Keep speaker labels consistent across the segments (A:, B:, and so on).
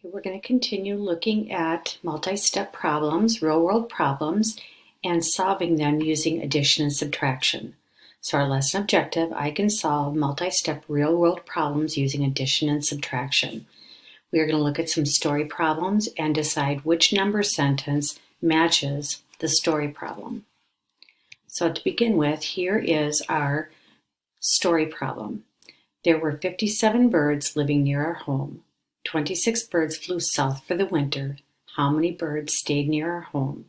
A: Okay, we're going to continue looking at multi-step problems, real-world problems, and solving them using addition and subtraction. So our lesson objective, I can solve multi-step real-world problems using addition and subtraction. We are going to look at some story problems and decide which number sentence matches the story problem. So to begin with, here is our story problem. There were 57 birds living near our home. 26 birds flew south for the winter. How many birds stayed near our home?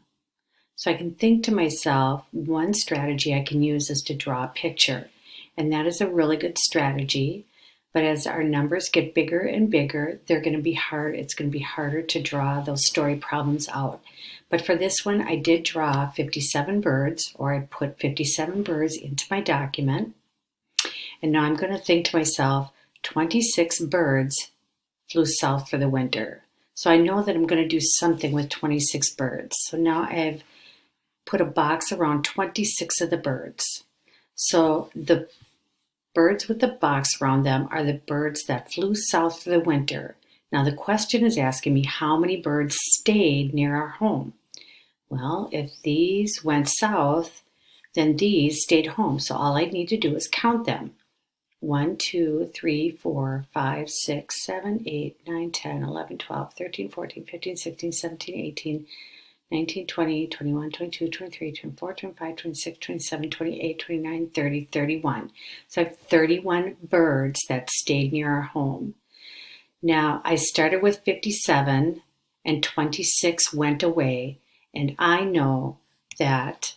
A: So I can think to myself, one strategy I can use is to draw a picture. And that is a really good strategy. But as our numbers get bigger and bigger, they're going to be hard. It's going to be harder to draw those story problems out. But for this one, I did draw 57 birds, or I put 57 birds into my document. And now I'm going to think to myself, 26 birds flew south for the winter. So I know that I'm going to do something with 26 birds. So now I've put a box around 26 of the birds. So the birds with the box around them are the birds that flew south for the winter. Now the question is asking me how many birds stayed near our home. Well, if these went south, then these stayed home. So all I need to do is count them. 1, 2, 3, 4, 5, 6, 7, 8, 9, 10, 11, 12, 13, 14, 15, 16, 17, 18, 19, 20, 21, 22, 23, 24, 25, 26, 27, 28, 29, 30, 31. So I have 31 birds that stayed near our home. Now I started with 57 and 26 went away, and I know that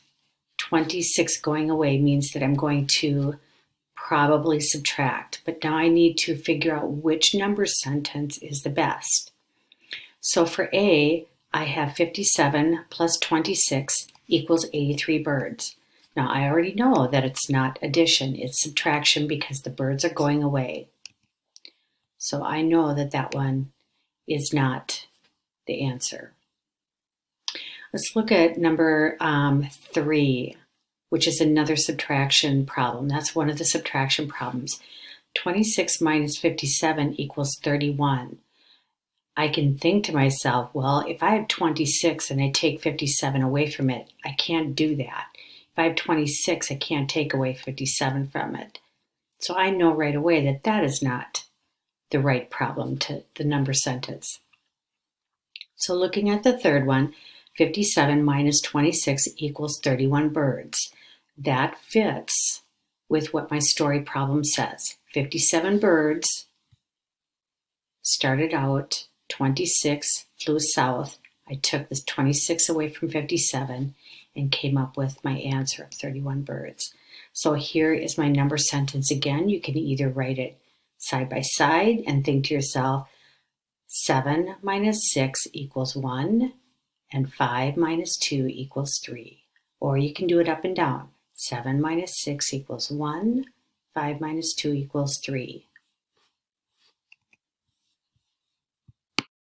A: 26 going away means that I'm going to probably subtract, but now I need to figure out which number sentence is the best. So for A, I have 57 plus 26 equals 83 birds. Now I already know that it's not addition, it's subtraction because the birds are going away. So I know that that one is not the answer. Let's look at number 3. Which is another subtraction problem. That's one of the subtraction problems. 26 minus 57 equals 31. I can think to myself, well, if I have 26 and I take 57 away from it, I can't do that. If I have 26, I can't take away 57 from it. So I know right away that that is not the right problem to the number sentence. So looking at the third one, 57 minus 26 equals 31 birds. That fits with what my story problem says. 57 birds started out, 26 flew south. I took this 26 away from 57 and came up with my answer of 31 birds. So here is my number sentence again. You can either write it side by side and think to yourself, 7 minus 6 equals 1 and 5 minus 2 equals 3. Or you can do it up and down. 7 minus 6 equals 1, 5 minus 2 equals 3.